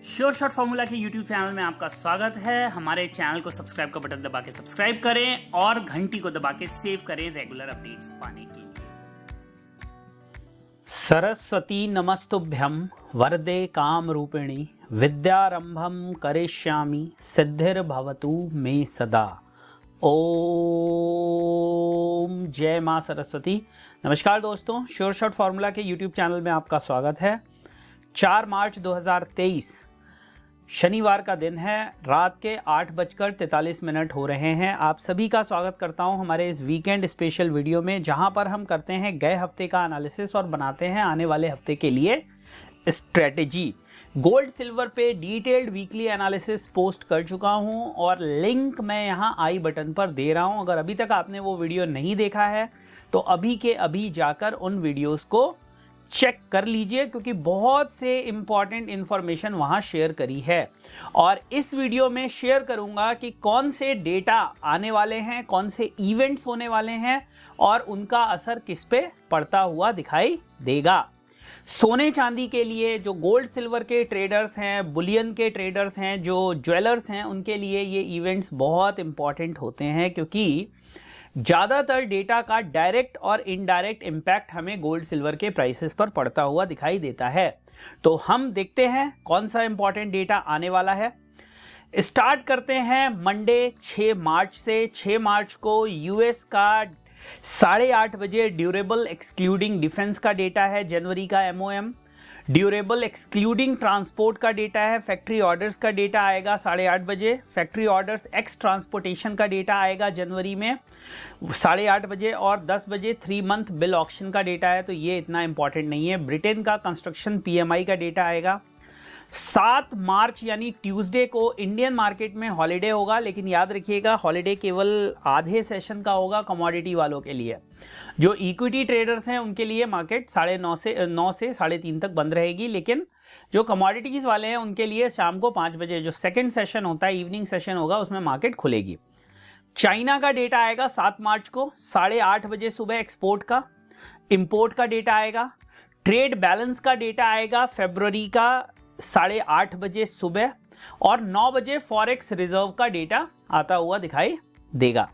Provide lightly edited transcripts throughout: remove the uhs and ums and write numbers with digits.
Sure shot formula के YouTube channel में आपका स्वागत है। हमारे चैनल को सब्सक्राइब का बटन दबा के सब्सक्राइब करें और घंटी को दबा के सेव करें रेगुलर अपडेट्स पाने के लिए। सरस्वती नमस्तुभ्यं वरदे काम रूपिणी विद्यारंभम करिष्यामि सिद्धिर्भवतु मे सदा। ओम जय मां सरस्वती। नमस्कार दोस्तों, श्योर शॉट फॉर्मूला के यूट्यूब चैनल में आपका स्वागत है। 4 मार्च 2023 शनिवार का दिन है। रात के 8:43 हो रहे हैं। आप सभी का स्वागत करता हूं हमारे इस वीकेंड स्पेशल वीडियो में, जहां पर हम करते हैं गए हफ्ते का एनालिसिस और बनाते हैं आने वाले हफ्ते के लिए स्ट्रेटेजी। गोल्ड सिल्वर पे डिटेल्ड वीकली एनालिसिस पोस्ट कर चुका हूं और लिंक मैं यहां आई बटन पर दे रहा हूं। अगर अभी तक आपने वो वीडियो नहीं देखा है तो अभी के अभी जाकर उन वीडियोस को चेक कर लीजिए, क्योंकि बहुत से इंपॉर्टेंट इंफॉर्मेशन वहां शेयर करी है। और इस वीडियो में शेयर करूंगा कि कौन से डेटा आने वाले हैं, कौन से इवेंट्स होने वाले हैं और उनका असर किस पे पड़ता हुआ दिखाई देगा। सोने चांदी के लिए जो गोल्ड सिल्वर के ट्रेडर्स हैं, बुलियन के ट्रेडर्स हैं, जो ज्वेलर्स हैं, उनके लिए ये इवेंट्स बहुत इंपॉर्टेंट होते हैं, क्योंकि ज्यादातर डेटा का डायरेक्ट और इनडायरेक्ट इंपैक्ट हमें गोल्ड सिल्वर के प्राइसेस पर पड़ता हुआ दिखाई देता है। तो हम देखते हैं कौन सा इंपॉर्टेंट डेटा आने वाला है। स्टार्ट करते हैं मंडे 6 मार्च से। 6 मार्च को यूएस का 8:30 बजे ड्यूरेबल एक्सक्लूडिंग डिफेंस का डेटा है, जनवरी का एमओएम। ड्यूरेबल एक्सक्लूडिंग ट्रांसपोर्ट का डेटा है, फैक्ट्री ऑर्डर्स का डेटा आएगा 8:30 बजे। फैक्ट्री ऑर्डर्स एक्स ट्रांसपोर्टेशन का डेटा आएगा जनवरी में 8:30 बजे। और 10 बजे 3 मंथ बिल ऑक्शन का डेटा है, तो ये इतना इंपॉर्टेंट नहीं है। ब्रिटेन का कंस्ट्रक्शन पीएमआई का डेटा आएगा। 7 मार्च यानी ट्यूसडे को इंडियन मार्केट में हॉलिडे होगा, लेकिन याद रखिएगा हॉलिडे केवल आधे सेशन का होगा कमोडिटी वालों के लिए। जो इक्विटी ट्रेडर्स हैं उनके लिए मार्केट 9:30 से 3:30 तक बंद रहेगी, लेकिन जो कमोडिटीज वाले हैं उनके लिए शाम को 5 बजे जो सेकंड सेशन होता है, इवनिंग सेशन होगा, उसमें मार्केट खुलेगी। चाइना का डेटा आएगा 7 मार्च को 8:30 बजे सुबह एक्सपोर्ट का। इंपोर्ट का डेटा आएगा। ट्रेड बैलेंस का डेटा आएगा फरवरी का 8:30 बजे सुबह। और 9 बजे फॉरेक्स रिजर्व का डेटा आता हुआ दिखाई देगा।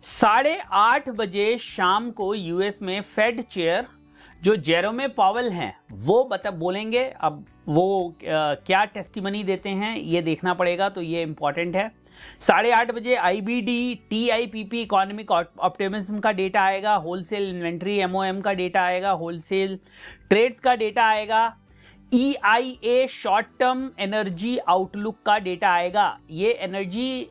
8:30 बजे शाम को यूएस में फेड चेयर जो जेरोमे पावेल हैं वो बोलेंगे। अब वो क्या टेस्टिमनी देते हैं ये देखना पड़ेगा, तो ये इंपॉर्टेंट है। 8:30 बजे आईबीडी टीआईपीपी इकोनॉमिक ऑप्टिमिज्म का डेटा आएगा। होलसेल इन्वेंट्री एमओएम का डेटा आएगा। होलसेल ट्रेड्स का डेटा आएगा। EIA short term energy outlook का डेटा आएगा। ये एनर्जी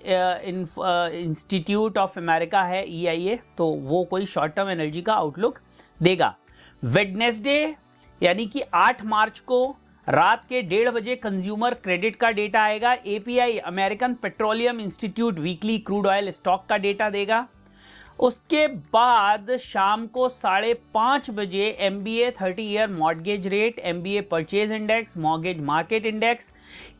इंस्टीट्यूट ऑफ अमेरिका है EIA, तो वो कोई शॉर्ट टर्म एनर्जी का आउटलुक देगा। वेडनेसडे यानी कि 8 मार्च को रात के 1:30 बजे कंज्यूमर क्रेडिट का डेटा आएगा। API American petroleum institute weekly crude oil stock का डेटा देगा। उसके बाद शाम को 5:30 बजे MBA 30 year mortgage rate, MBA purchase index, mortgage market index,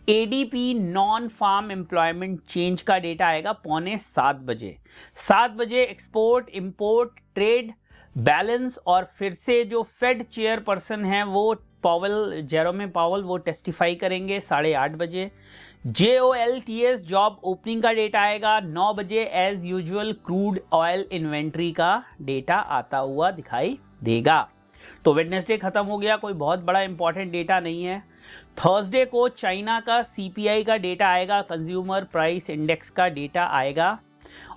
ADP non farm employment change का डेटा आएगा 6:45 बजे। 7 बजे एक्सपोर्ट इंपोर्ट ट्रेड बैलेंस और फिर से जो फेड चेयरपर्सन है वो जेरोमे पावेल वो टेस्टिफाई करेंगे 8:30 बजे। JOLTS जॉब ओपनिंग का डेटा आएगा 9 बजे। As usual crude oil inventory का डेटा आता हुआ दिखाई देगा। तो वेडनेसडे खत्म हो गया, कोई बहुत बड़ा इंपॉर्टेंट डेटा नहीं है। थर्सडे को चाइना का CPI का डेटा आएगा, कंज्यूमर प्राइस इंडेक्स का डेटा आएगा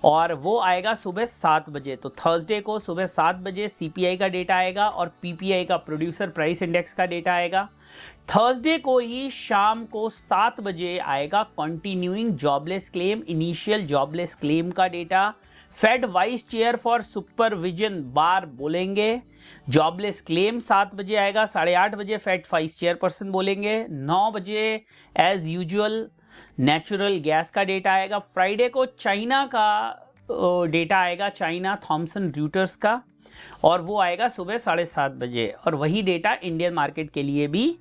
और वो आएगा सुबह 7 बजे। तो थर्सडे को सुबह 7 बजे CPI का डेटा आएगा और PPI का प्रोड्यूसर प्राइस इंडेक्स का डेटा आएगा। थर्सडे को ही शाम को 7 बजे आएगा continuing jobless claim, initial jobless claim का data. Fed vice chair for supervision Barr बोलेंगे। जॉबलेस क्लेम 7 बजे आएगा। 8:30 बजे फेड वाइस चेयरपर्सन बोलेंगे। 9 बजे एज यूजुअल नेचुरल गैस का डेटा आएगा। फ्राइडे को चाइना का डेटा आएगा, चाइना थॉमसन रॉयटर्स का, और वो आएगा सुबह 7:30 बजे। और वही डेटा इंडियन मार्केट के लिए भी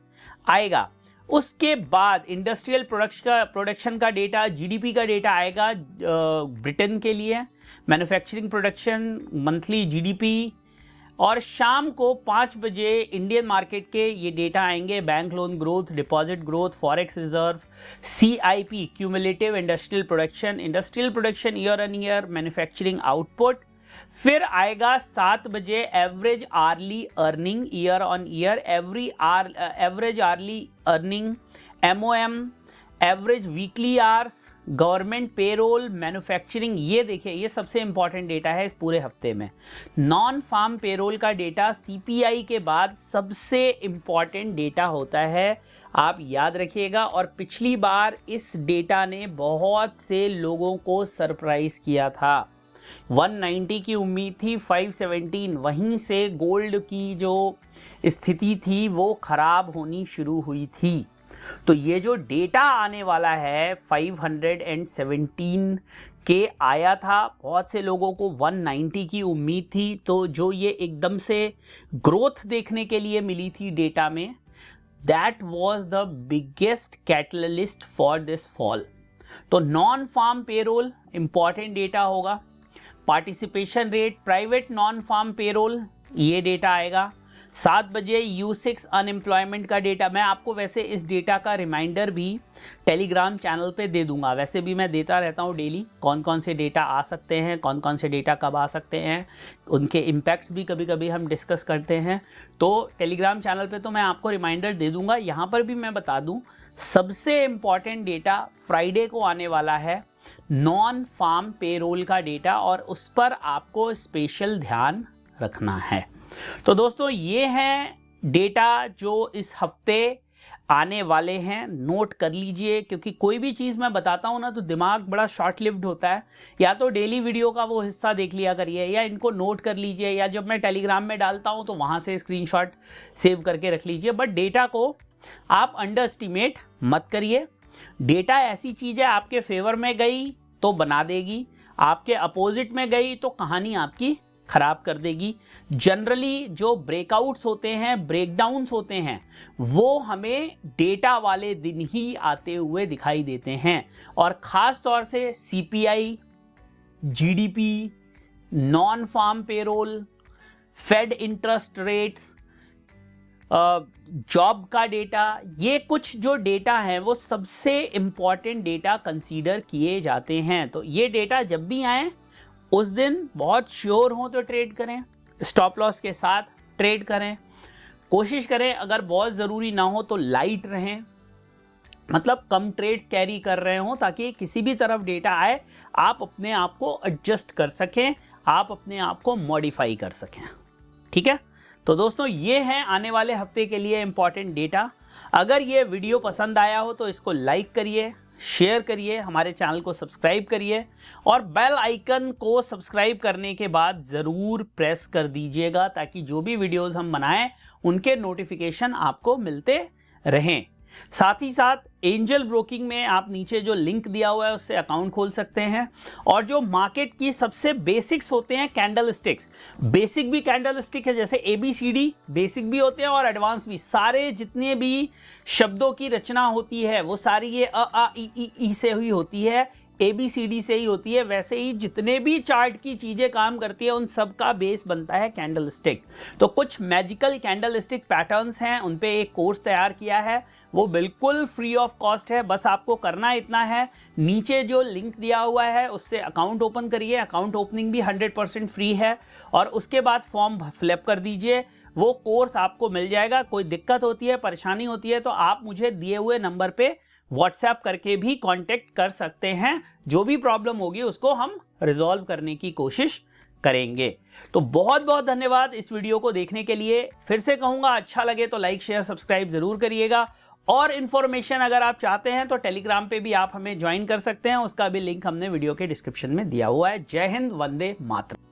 आएगा। उसके बाद इंडस्ट्रियल प्रोडक्शन का डेटा, GDP का डेटा आएगा ब्रिटेन के लिए। मैन्युफैक्चरिंग प्रोडक्शन, मंथली GDP और शाम को 5 बजे इंडियन मार्केट के ये डेटा आएंगे, bank loan growth, deposit growth, forex reserve, CIP cumulative industrial production year on year, manufacturing output. फिर आएगा 7 बजे average hourly earning year on year, average hourly earning, MOM, average weekly hours, government payroll, manufacturing. ये देखिए, ये सबसे important data है इस पूरे हफ्ते में। नॉन फार्म पेरोल का डेटा CPI के बाद सबसे इंपॉर्टेंट डेटा होता है, आप याद रखिएगा। और पिछली बार इस डेटा ने बहुत से लोगों को सरप्राइज किया था। 190 की उम्मीद थी, 517, वहीं से गोल्ड की जो स्थिति थी वो खराब होनी शुरू हुई थी। तो ये जो डेटा आने वाला है 517 के आया था, बहुत से लोगों को 190 की उम्मीद थी। तो जो ये एकदम से ग्रोथ देखने के लिए मिली थी डेटा में, that was the biggest catalyst for this fall. तो non farm payroll important data होगा, participation rate, private non farm payroll, ये डेटा आएगा। 7 बजे U6 अनएम्प्लॉयमेंट का डेटा। मैं आपको वैसे इस डेटा का रिमाइंडर भी टेलीग्राम चैनल पे दे दूंगा, वैसे भी मैं देता रहता हूँ डेली, कौन कौन से डेटा आ सकते हैं, कौन कौन से डेटा कब आ सकते हैं, उनके इम्पैक्ट्स भी कभी कभी हम डिस्कस करते हैं। तो टेलीग्राम चैनल पे तो मैं आपको रिमाइंडर दे दूंगा। यहाँ पर भी मैं बता दूँ, सबसे इम्पॉर्टेंट डेटा फ्राइडे को आने वाला है, नॉन फार्म पेरोल का डेटा, और उस पर आपको स्पेशल ध्यान रखना है। तो दोस्तों, ये हैं डेटा जो इस हफ्ते आने वाले हैं, नोट कर लीजिए, क्योंकि कोई भी चीज़ मैं बताता हूं ना तो दिमाग बड़ा शॉर्ट लिव्ड होता है। या तो डेली वीडियो का वो हिस्सा देख लिया करिए, या इनको नोट कर लीजिए, या जब मैं टेलीग्राम में डालता हूं तो वहां से स्क्रीनशॉट सेव करके रख लीजिए। बट डेटा को आप अंडर एस्टिमेट मत करिए। डेटा ऐसी चीज़ है, आपके फेवर में गई तो बना देगी, आपके अपोजिट में गई तो कहानी आपकी खराब कर देगी। जनरली जो ब्रेकआउट्स होते हैं, ब्रेकडाउन्स होते हैं, वो हमें डेटा वाले दिन ही आते हुए दिखाई देते हैं। और खास तौर से CPI, GDP, non farm payroll, Fed interest rates, job का डेटा, ये कुछ जो डेटा है वो सबसे इंपॉर्टेंट डेटा कंसीडर किए जाते हैं। तो ये डेटा जब भी आए उस दिन बहुत श्योर हो तो ट्रेड करें, स्टॉप लॉस के साथ ट्रेड करें, कोशिश करें अगर बहुत ज़रूरी ना हो तो लाइट रहें, मतलब कम ट्रेड्स कैरी कर रहे हो, ताकि किसी भी तरफ डेटा आए आप अपने आप को एडजस्ट कर सकें, आप अपने आप को मॉडिफाई कर सकें। ठीक है, तो दोस्तों ये है आने वाले हफ्ते के लिए इंपॉर्टेंट डेटा। अगर ये वीडियो पसंद आया हो तो इसको लाइक करिए, शेयर करिए, हमारे चैनल को सब्सक्राइब करिए, और बेल आइकन को सब्सक्राइब करने के बाद ज़रूर प्रेस कर दीजिएगा, ताकि जो भी वीडियोस हम बनाएं उनके नोटिफिकेशन आपको मिलते रहें। साथ ही साथ एंजल ब्रोकिंग में आप नीचे जो लिंक दिया हुआ है उससे अकाउंट खोल सकते हैं। और जो मार्केट की सबसे बेसिक्स होते हैं, कैंडल स्टिक्स, बेसिक भी कैंडल स्टिक है, जैसे ABCD बेसिक भी होते हैं और एडवांस भी। सारे जितने भी शब्दों की रचना होती है वो सारी ये ई से हुई होती है, ABCD से ही होती है। वैसे ही जितने भी चार्ट की चीजें काम करती है उन सब का बेस बनता है कैंडल स्टिक। तो कुछ मैजिकल कैंडल स्टिक पैटर्न्स हैं, उन पे एक कोर्स तैयार किया है, वो बिल्कुल फ्री ऑफ कॉस्ट है। बस आपको करना इतना है, नीचे जो लिंक दिया हुआ है उससे अकाउंट ओपन करिए, अकाउंट ओपनिंग भी 100% फ्री है, और उसके बाद फॉर्म फिलअप कर दीजिए, वो कोर्स आपको मिल जाएगा। कोई दिक्कत होती है, परेशानी होती है तो आप मुझे दिए हुए नंबर पे व्हाट्सएप करके भी कांटेक्ट कर सकते हैं। जो भी प्रॉब्लम होगी उसको हम रिजॉल्व करने की कोशिश करेंगे। तो बहुत बहुत धन्यवाद इस वीडियो को देखने के लिए। फिर से कहूंगा, अच्छा लगे तो लाइक शेयर सब्सक्राइब जरूर करिएगा, और इंफॉर्मेशन अगर आप चाहते हैं तो टेलीग्राम पे भी आप हमें ज्वाइन कर सकते हैं, उसका भी लिंक हमने वीडियो के डिस्क्रिप्शन में दिया हुआ है। जय हिंद, वंदे मातरम।